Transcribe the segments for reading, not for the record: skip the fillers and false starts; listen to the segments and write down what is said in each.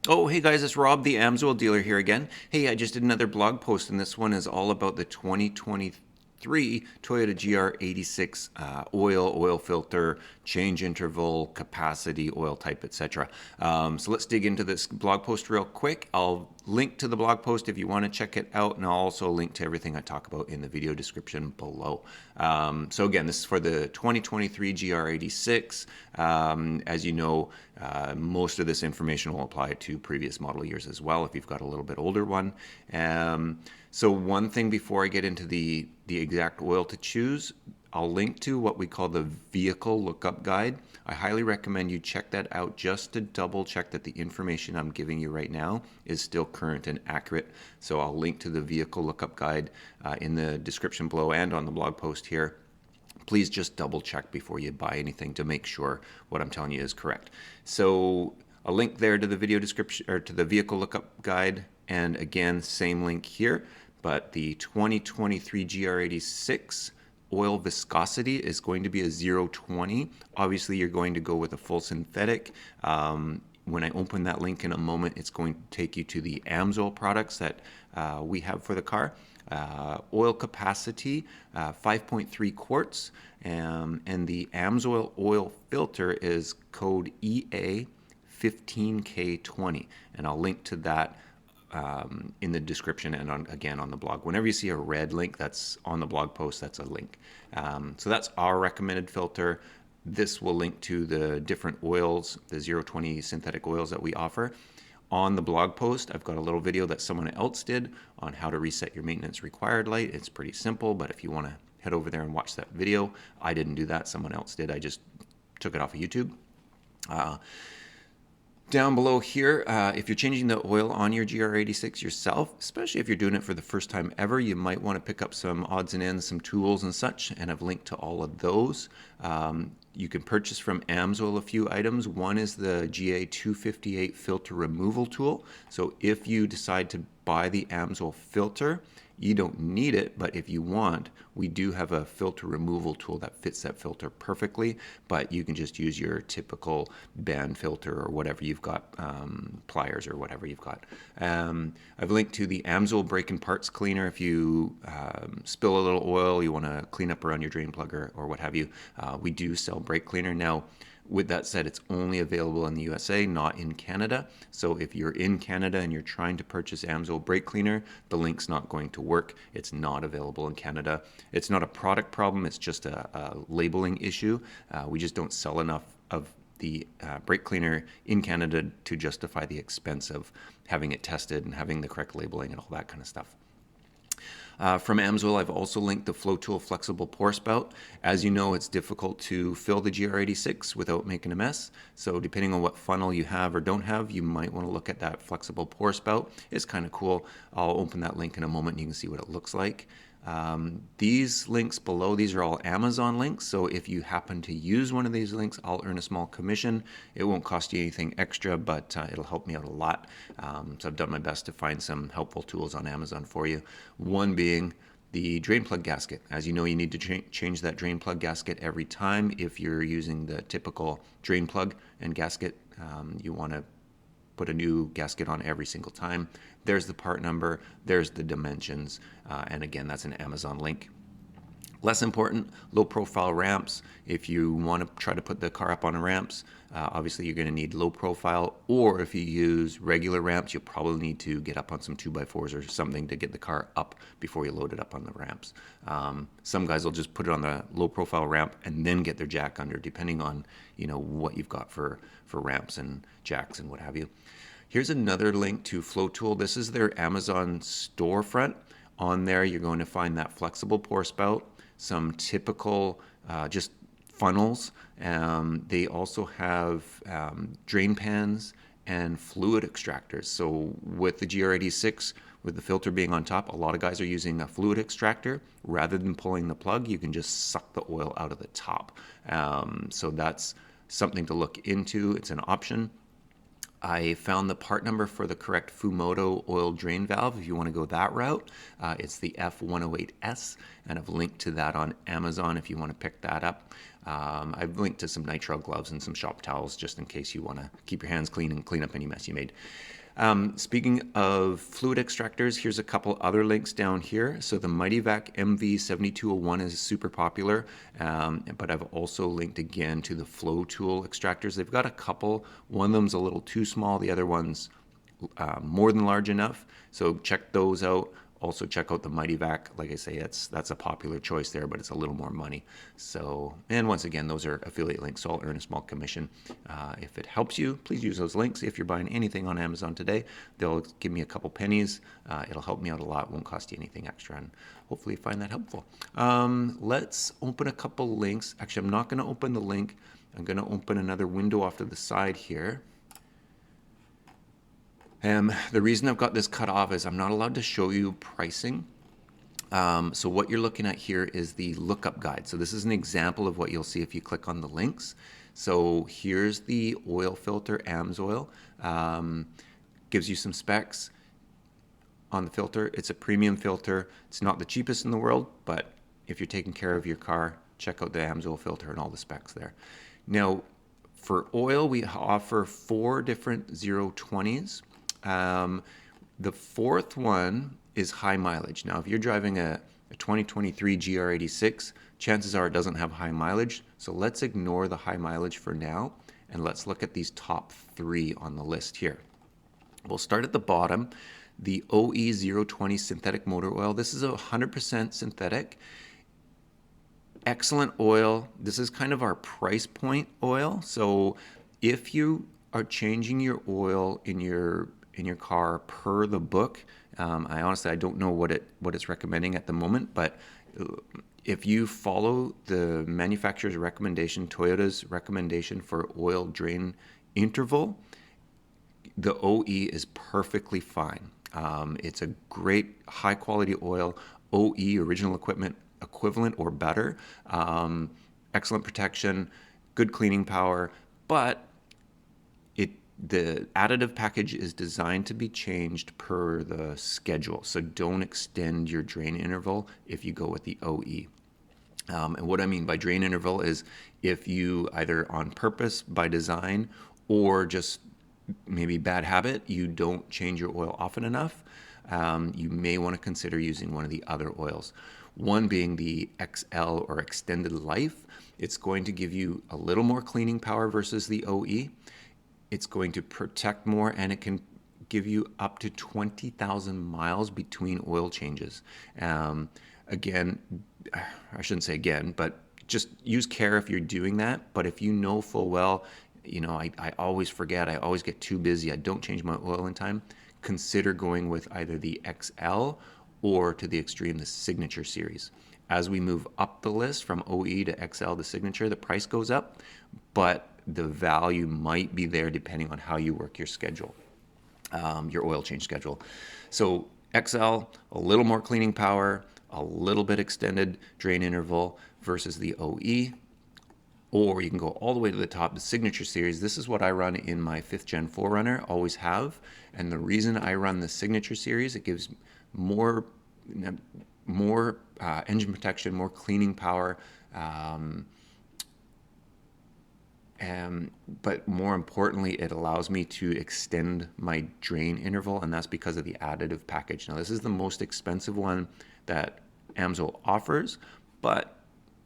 Oh, hey guys, it's Rob, the AMSOIL dealer here again. Hey, I just did another blog post, and this one is all about the 2023 Toyota GR86 oil filter, change interval, capacity, oil type, etc. So let's dig into this blog post real quick. I'll link to the blog post if you want to check it out, and I'll also link to everything I talk about in the video description below. So again, this is for the 2023 GR86. As you know, most of this information will apply to previous model years as well if you've got a little bit older one. So one thing before I get into the exact oil to choose, I'll link to what we call the Vehicle Lookup Guide. I highly recommend you check that out just to double check that the information I'm giving you right now is still current and accurate. So I'll link to the Vehicle Lookup Guide in the description below and on the blog post here. Please just double check before you buy anything to make sure what I'm telling you is correct. So a link there to the video description or to the Vehicle Lookup Guide, and again, same link here, but the 2023 GR86 oil viscosity is going to be a 0.20. Obviously, you're going to go with a full synthetic. When I open that link in a moment, it's going to take you to the AMSOIL products that we have for the car. Oil capacity, 5.3 quarts, and the AMSOIL oil filter is code EA15K20, and I'll link to that in the description and again on the blog. Whenever you see a red link that's on the blog post, that's a link. So that's our recommended filter. This will link to the different oils, the 0.20 synthetic oils that we offer. On the blog post, I've got a little video that someone else did on how to reset your maintenance required light. It's pretty simple, but if you want to head over there and watch that video, I didn't do that, someone else did. I just took it off of YouTube. Down below here, if you're changing the oil on your GR86 yourself, especially if you're doing it for the first time ever, you might want to pick up some odds and ends, some tools and such, and I've linked to all of those. You can purchase from AMSOIL a few items. One is the GA258 filter removal tool. So if you decide to buy the AMSOIL filter, you don't need it, but if you want, we do have a filter removal tool that fits that filter perfectly, but you can just use your typical band filter or whatever you've got, pliers or whatever you've got. I've linked to the AMSOIL brake and parts cleaner. If you spill a little oil, you want to clean up around your drain plug or what have you, we do sell brake cleaner. Now, with that said, it's only available in the USA, not in Canada. So if you're in Canada and you're trying to purchase AMSOIL brake cleaner, the link's not going to work. It's not available in Canada. It's not a product problem, it's just a labeling issue. We just don't sell enough of the brake cleaner in Canada to justify the expense of having it tested and having the correct labeling and all that kind of stuff. From AMSOIL, I've also linked the FloTool flexible pour spout. As you know, it's difficult to fill the GR86 without making a mess. So depending on what funnel you have or don't have, you might want to look at that flexible pour spout. It's kind of cool. I'll open that link in a moment and you can see what it looks like. These links below, these are all Amazon links, so if you happen to use one of these links, I'll earn a small commission. It won't cost you anything extra, but it'll help me out a lot. So I've done my best to find some helpful tools on Amazon for you. One being the drain plug gasket. As you know, you need to change that drain plug gasket every time. If you're using the typical drain plug and gasket, you want to put a new gasket on every single time. There's the part number, there's the dimensions, and again, that's an Amazon link. Less important, low profile ramps. If you want to try to put the car up on ramps, obviously you're going to need low profile, or if you use regular ramps, you'll probably need to get up on some 2x4s or something to get the car up before you load it up on the ramps. Some guys will just put it on the low profile ramp and then get their jack under, depending on what you've got for ramps and jacks and what have you. Here's another link to FloTool. This is their Amazon storefront. On there, you're going to find that flexible pour spout, some typical just funnels. They also have drain pans and fluid extractors. So with the GR86, with the filter being on top, a lot of guys are using a fluid extractor. Rather than pulling the plug, you can just suck the oil out of the top. So that's something to look into. It's an option. I found the part number for the correct Fumoto oil drain valve if you want to go that route. It's the F108S, and I've linked to that on Amazon if you want to pick that up. I've linked to some nitrile gloves and some shop towels just in case you want to keep your hands clean and clean up any mess you made. Speaking of fluid extractors, here's a couple other links down here. So the Mityvac MV7201 is super popular, but I've also linked again to the FloTool extractors. They've got a couple. One of them's a little too small. The other one's more than large enough. So check those out. Also check out the Mityvac. Like I say, that's a popular choice there, but it's a little more money. So, and once again, those are affiliate links, so I'll earn a small commission. If it helps you, please use those links. If you're buying anything on Amazon today, they'll give me a couple pennies. It'll help me out a lot. Won't cost you anything extra, and hopefully you find that helpful. Let's open a couple links. Actually, I'm not going to open the link. I'm going to open another window off to the side here. The reason I've got this cut off is I'm not allowed to show you pricing. So what you're looking at here is the lookup guide. So this is an example of what you'll see if you click on the links. So here's the oil filter, AMSOIL. Gives you some specs on the filter. It's a premium filter. It's not the cheapest in the world, but if you're taking care of your car, check out the AMSOIL filter and all the specs there. Now, for oil, we offer 4 different 020s. The fourth one is high mileage. Now, if you're driving a 2023 GR86, chances are it doesn't have high mileage. So let's ignore the high mileage for now, and let's look at these top 3 on the list here. We'll start at the bottom, the OE020 synthetic motor oil. This is 100% synthetic. Excellent oil. This is kind of our price point oil. So if you are changing your oil in your car per the book, I honestly don't know what it's recommending at the moment, but if you follow the manufacturer's recommendation, Toyota's recommendation for oil drain interval, the OE is perfectly fine. It's a great high quality oil, OE original equipment equivalent or better, excellent protection, good cleaning power, but the additive package is designed to be changed per the schedule. So don't extend your drain interval if you go with the OE. And what I mean by drain interval is if you either on purpose by design or just maybe bad habit, you don't change your oil often enough, you may want to consider using one of the other oils. One being the XL or extended life. It's going to give you a little more cleaning power versus the OE. It's going to protect more, and it can give you up to 20,000 miles between oil changes. Again, I shouldn't say again, but just use care if you're doing that. But if you know full well, I always forget, I always get too busy, I don't change my oil in time, consider going with either the XL or to the extreme, the Signature series. As we move up the list from OE to XL to Signature, the price goes up, but the value might be there depending on how you work your schedule, your oil change schedule. So XL, a little more cleaning power, a little bit extended drain interval versus the OE. Or you can go all the way to the top, the Signature series. This is what I run in my 5th Gen 4Runner, always have. And the reason I run the Signature series, it gives more engine protection, more cleaning power, but more importantly, it allows me to extend my drain interval, and that's because of the additive package. Now, this is the most expensive one that AMSOIL offers, but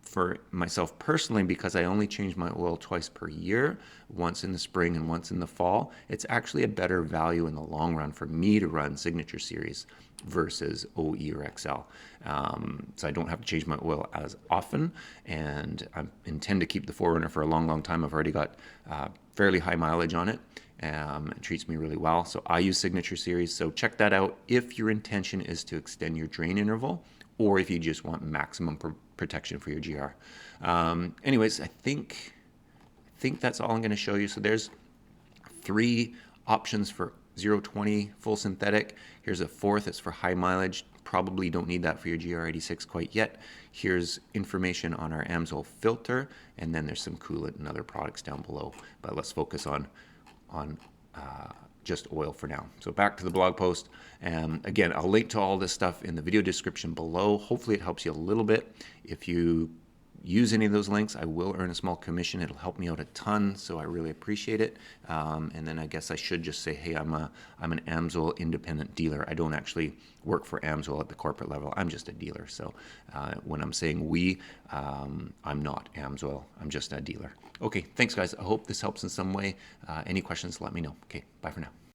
for myself personally, because I only change my oil twice per year, once in the spring and once in the fall, it's actually a better value in the long run for me to run Signature series versus OE or XL. So I don't have to change my oil as often, and I intend to keep the 4Runner for a long, long time. I've already got fairly high mileage on it. It treats me really well. So I use Signature series. So check that out if your intention is to extend your drain interval, or if you just want maximum protection for your GR. Anyways, I think that's all I'm going to show you. So there's 3 options for 020 full synthetic. Here's a 4th. It's for high mileage. Probably don't need that for your GR86 quite yet. Here's information on our AMSOIL filter, and then there's some coolant and other products down below. But let's focus on just oil for now. So back to the blog post. Again, I'll link to all this stuff in the video description below. Hopefully it helps you a little bit. If you use any of those links, I will earn a small commission. It'll help me out a ton, so I really appreciate it. And then I guess I should just say, hey, I'm an AMSOIL independent dealer. I don't actually work for AMSOIL at the corporate level. I'm just a dealer. So when I'm saying we, I'm not AMSOIL. I'm just a dealer. Okay, thanks guys. I hope this helps in some way. Any questions, let me know. Okay, bye for now.